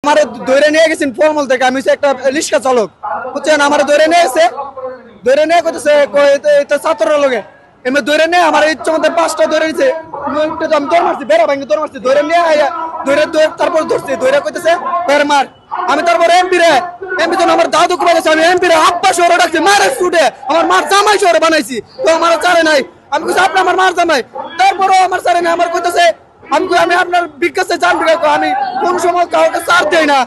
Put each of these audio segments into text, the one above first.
আমার ধরে নিয়ে গেছেন ফলমল থেকে, আমি হচ্ছে একটা রিক্সা চালক বুঝছেন, আমার ধরে নিয়ে গেছে, ধরে নিয়ে করতেছে ছাত্ররা লোকে এমনি ধরে নিয়ে আমার ইচ্ছা মধ্যে 5টা ধরে নিছে, আমি দৌড় মারছি, বেড়া ভাঙি দৌড় মারছি, ধরে নিয়ে ধরে তারপর ধরছি, ধরে কইতেছে বের মার। আমি তারপর এমপি জন আমার দাদু কুমাইছে, আমি এমপি রে আব্বা শহরে ডাকছি, মারে ছুটে আমার মার জামাই শহরে বানাইছি, তো আমার চারে নাই। আমি কইছি আপনি আমার মার জামাই, তারপরও আমার চারে নাই। আমার কইতেছে আমি আপনার বিকাশে চান বিকাশ, আমি কোন সময় কাউকে চার দেই না,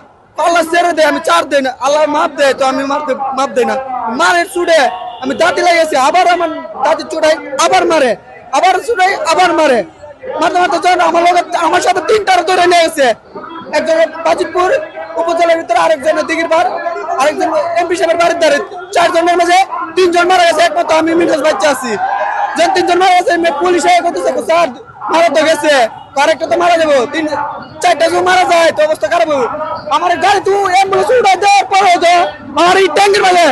আল্লাহ ছেড়ে দেয়, আমি চার দেই না, আল্লাহ মাপ দেয় তো আমি মাপ দেই না। মারে ছুটে আমি দাঁতি লাগিয়েছি, আবার আমার দাঁতি চুটাই, আবার মারে, আবার চুটাই, আবার মারে, মারতে মারতে যখন আমার সাথে 3টা ধরে নিয়ে গেছে, একজনের বাজিতপুর উপজেলার ভিতরে, আরেকজনের দিঘির পার, আরেকজন এমপি সাহেবের বাড়ির ধারে, 4 জনের মাঝে 3 জন মারা গেছে, একমাত্র আমি মিনাজ বাচ্চা আছি। যখন 3 জন মারা গেছে পুলিশ করতেছে স্যার মারা তো গেছে, আরেকটা তো মারা যাবো, 4টা যদি মারা যায় তো অবস্থা খারাপ হবে। আমার গাড়ি তুই অ্যাম্বুলেন্স উঠাই দেওয়ার পরে হতো আমার এই ট্যাঙ্কের মাঝে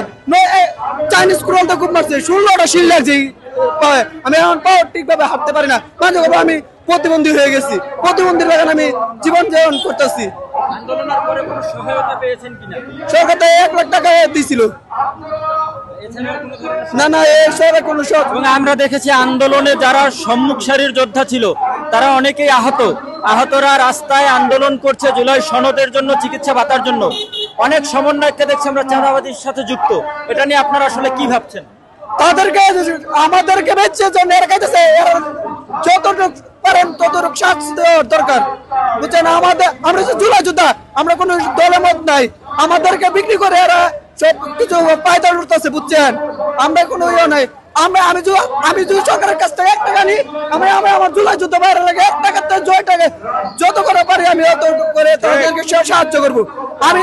চাইনিজ ক্রল তো খুব মারছে, 16টা শিল লাগছে পায়ে, আমি এখন পাও ঠিকভাবে হাঁটতে পারি না, মাঝে মাঝে আমি প্রতিবন্ধী হয়ে গেছি, প্রতিবন্ধীর বাগান আমি জীবন যাপন করতেছি। আন্দোলনের পরে কোনো সহায়তা পেয়েছেন কিনা? সরকার 1 লাখ টাকা দিয়েছিল, না না এই সরকার কোনো এবং আমরা দেখেছি আন্দোলনে যারা সম্মুখ সারির যোদ্ধা ছিল তারা অনেকেই আহতরা রাস্তায় আন্দোলন করছে জুলাই সনদের জন্য, চিকিৎসা ভাতার জন্য। অনেক সমন্বয়ককে দেখছি আমরা চাঁদাবাজির সাথে যুক্ত, এটা নিয়ে আপনারা আসলে কি ভাবছেন? তাদেরকে আমাদেরকে বেঁচে জন্য এরা খাইতেছে, যতটুকু পারেন ততটুকু শাস্তি দেওয়ার দরকার বুঝছেন। আমরা জুলাই যোদ্ধা, আমরা কোনো দলে মত নাই, আমাদেরকে বিক্রি করে এরা সব কিছু পায়দার উঠতেছে বুঝছেন, আমরা কোনো ইয়ে নাই। আমি যদি সরকারের কাছ থেকে 1 টাকা নিই, আমি আমার জুলাই যুদ্ধ বাইরে লাগে 1 টাকা যত করে পারি আমি অত করে তাদেরকে সাহায্য করবো। আমি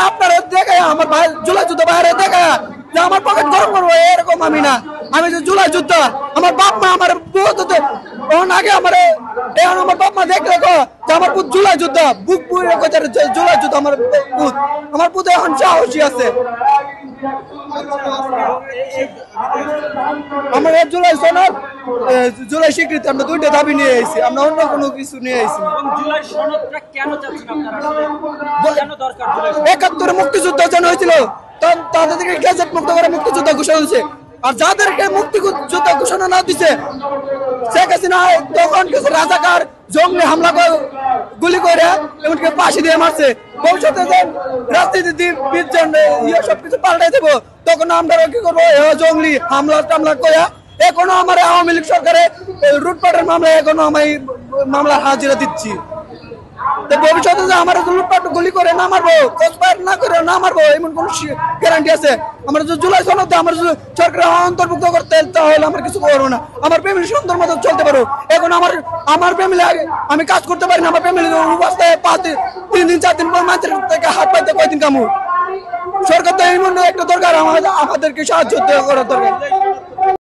আপনারা দেখে আমার ভাই জুলাই যুদ্ধ বাইরে দেখে যে আমার পকেট গরম করবো এরকম আমি না, আমি যে জুলাই যুদ্ধ, আমার বাপ মা আমার আগে আমার বাপ মা দেখলে যে আমার পুত জুলাই যুদ্ধ, বুক জুলাই যুদ্ধ, আমার পুত এখন সাহসী আছে। আমরা জুলাই সনদ, জুলাই স্বীকৃতি, আমরা 2টা দাবি নিয়ে এসেছি, আমরা অন্য কোনো কিছু নিয়ে এসেছি। জুলাই সনদটা কেন চাচ্ছেন আপনারা, আসলে কেন দরকার? 71 মুক্তিযুদ্ধ যেন হয়েছিল তাদেরকে গেজেট মুক্ত করে মুক্তিযুদ্ধ ঘোষণা দিচ্ছে, আর যাদেরকে মুক্তিযুদ্ধ ঘোষণা না দিচ্ছে শেখ হাসিনা তখন কিছু রাজাকার জঙ্গলি হামলা গুলি করে এমনকি ফাঁসি দিয়ে মারছে। ভবিষ্যতে রাজনীতিবিদ সবকিছু পাল্টাই দেবো, তখন আমরা কি করবো জঙ্গলি হামলা টামলা কয়া। এখনো আমার আওয়ামী লীগ সরকারে লুটপাটের মামলা, এখনো আমি মামলা হাজিরা দিচ্ছি। ভবিষ্যতে যে আমরা লুটপাট গুলি করে না মারবো, কসবাইর না করে না মারবো এমন কোন গ্যারান্টি আছে? আমরা যদি জুলাই সনদে আমরা সরকার অন্তর্ভুক্ত করতে তাহলে আমরা কিছু করবো না, আমার ফ্যামিলি সুন্দর মতো চলতে পারবো। এখন আমার ফ্যামিলি আমি কাজ করতে পারি না, আমার ফ্যামিলি অবস্থায় 3 দিন 4 দিন পর মাছের থেকে হাত পাইতে কয়দিন কামু। সরকার তো এমন একটা দরকার, আমাদেরকে সাহায্য করার দরকার।